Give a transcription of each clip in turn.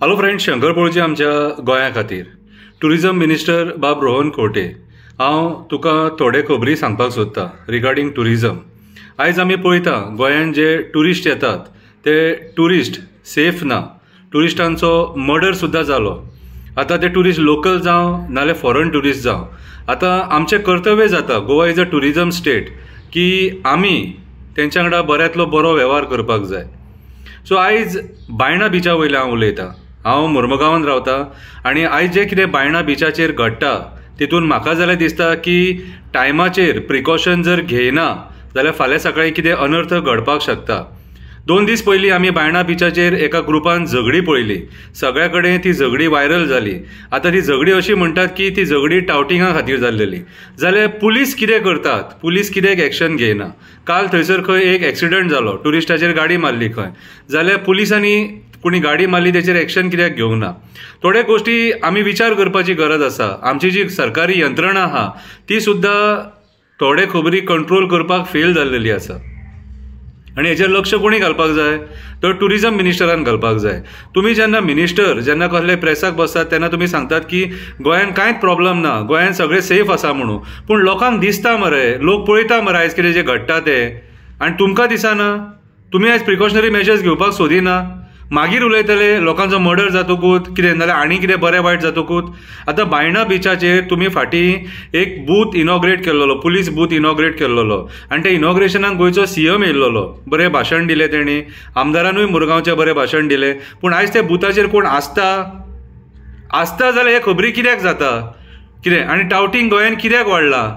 Hello friends, Shankar पळोवची आमच्या गोंया खातीर टुरिजम मिनिस्टर बाब रोहन खंवटे। हांव तुका थोडे खबरी सांगपाक सोदतां रिगार्डिंग टुरिजम। आयज आमी पळयता गोंयान जे टुरिस्ट येतात ते टुरिस्ट सेफ ना, टुरिस्टांचो मर्डर सुद्दां जालो। आतां ते टुरिस्ट लोकल जावं नाल्यार फॉरेन टुरिस्ट जावं, आतां आमचें कर्तव्य जाता, Goa is a tourism state, की आमी तेंच्या वांगडा बऱ्यांतलो बरो वेव्हार करपाक जाय। सो आयज बायणा बिचा वयल्यान हांव उलयतां। हांव मुर्मगांवान रावता आनी आयज जे कितें बायणा बिचाचेर घडटा तितून म्हाका जाल्यार दिसता की टायमाचेर प्रिकॉशन जर घेयना जाल्यार फाल्यां सकाळीं कितें अनर्थ घडपाक शकता। 2 दीस पयलीं आमी बायणा बिचाचेर एका ग्रुपान झगडी पळयली, सगळ्या कडेन ती झगडी व्हायरल जाली। आतां ती झगडी अशी म्हणटात की ती झगडी टावटिंगा खातीर जाल्लेली, जाल्यार पुलीस कितें करतात, पुलीस कित्याक एक्शन घेयना। काल थंयसर खंय एक एक्सिडंट जालो, टुरिस्टाचेर गाडी मारली खंय, जाल्यार पुलिसांनी कोणी गाडी मारली तेचेर एक्शन कित्याक घेवंक ना। थोड्या गोष्टी आमी विचार करपाची गरज आसा। आमची जी सरकारी यंत्रणा आहा ती सुद्दां थोडे खबरी कंट्रोल करपाक फेल जाल्लेली आसा आनी हेचेर लक्ष कोणी घालपाक जाय, तर टुरिजम मिनिस्टरान घालपाक जाय। तुम्ही जेन्ना मिनिस्टर जेन्ना कसले प्रेसाक बसतात तेन्ना तुम्ही सांगतात की गोंयान कांयच प्रॉब्लम ना, गोंयान सगळें सेफ आसा म्हणून, पूण लोकांक दिसता मरे, लोक पळयता मरे आयज कितें जे घडटा ते, आनी तुमकां दिसना। तुमी आयज प्रिकॉशनरी मेजर्स घेवपाक सोदिना, मागीर उलयतले लोकांचो मर्डर जातकूत कितें नाल्यार आनी कितें बरें वायट जातकूत। आतां बायणा बिचाचेर तुमी फाटीं एक बूथ इनॉग्रेट केल्लो, पुलीस बूथ इनॉग्रेट केल्लो, आनी त्या इनॉग्रेशनाक गोंयचो सीएम येयल्लो, बरें भाशण दिलें तेणी, आमदारानूय मुरगांवचें बरें भाशण दिलें। पूण आयज त्या बुथाचेर कोण आसता जाल्यार हे खबरी कित्याक जाता कितें, आनी टावटिंग गोंयान कित्याक वाडलां?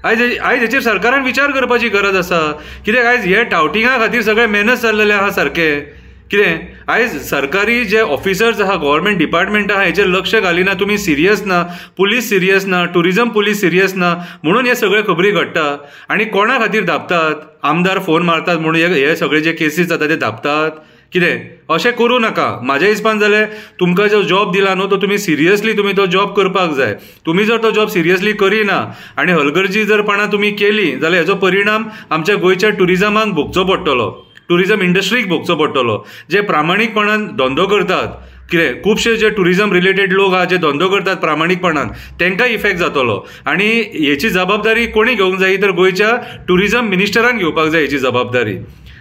आयज हेचेर सरकारान विचार करपाची गरज आसा। कित्याक आयज हे टावटिंगा खातीर सगळे मेहनत जाल्लेले आहा सारकें कितें। आयज सरकारी जे ऑफिसर्स आहा, गव्हर्मेंट डिपार्टमेंट आहा, हेचेर लक्ष घालिना, तुमी सिरियस ना, पुलीस सिरियस ना, टुरिजम पुलीस सिरियस ना, म्हणून हे सगळे खबरी घडटा। आनी कोणा खातीर धांपतात? आमदार फोन मारतात म्हणून हे सगळे जे केसीस जाता ते धांपतात कितें? अशें करूं नाका। म्हाज्या हिसपान जाल्यार तुमकां जो जॉब दिला न्हू तो तुमी सिरियसली तुमी तो जॉब करपाक जाय। तुमी जर तो जॉब सिरियसली करिना आनी हलगर्जीपणां तुमी केली जाल्यार हेचो परिणाम आमच्या गोंयच्या टुरिजमाक भोगचो पडटलो, टुरिजम इंडस्ट्रीक भोगचो पडटलो। जे प्रामाणीकपणान धंदो करतात कितें, खुबशे जे टुरिजम रिलेटेड लोक आहा जे धंदो करतात प्रामाणीकपणान, तांकां इफेक्ट जातलो। आनी हेची जबाबदारी कोणी घेवंक जाय, तर गोंयच्या टुरिजम मिनिस्टरान घेवपाक जाय हेची जबाबदारी।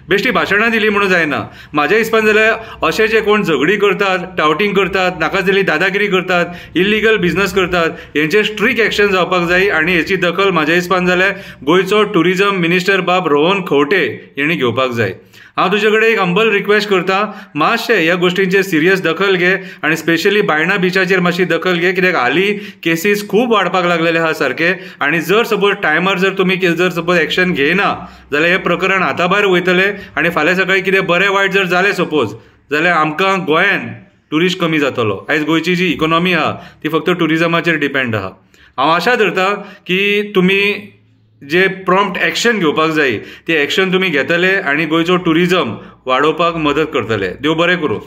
बेश्टी भाशणां दिली म्हणून जायना। म्हाज्या हिसपान जाल्यार अशे जे कोण झगडी करतात, टावटिंग करतात, नाका जाल्ली दादागिरी करतात, इल्लिगल बिझनस करतात, हेंचेर स्ट्रिक्ट एक्शन जावपाक जाय। आनी हेची दखल म्हाज्या हिसपान जाल्यार गोंयचो टुरिजम मिनिस्टर बाब रोहन खंवटे हेणी घेवपाक जाय। हांव तुजे कडेन एक हंबल रिक्वेस्ट करता, मातशें ह्या गोष्टींचेर सिरियस दखल घे आनी स्पेशली बायणा बिचाचेर मातशी दखल घे, कित्याक हालीं केसीस खूब वाडपाक लागलेले आहा सारके। आनी जर सपोज टायमार जर तुमी जर सपोज एक्शन घेयना जाल्यार हे प्रकरण हाता भायर वयतलें आनी फाल्यां सकाळीं कितें बरें वायट जर जालें सपोज जाल्यार आमकां गोंयान टुरिस्ट कमी जातलो। आयज गोंयची जी इकॉनॉमी आहा ती फक्त टुरिजमाचेर डिपेंड आहा। हांव आशा धरतां की तुमी जे प्रॉम्प्ट एक्शन घेवपाक जाय ते एक्शन तुमी घेतले आनी गोंयचो टुरिजम वाडोवपाक मदत करतले। देव बरें करूं।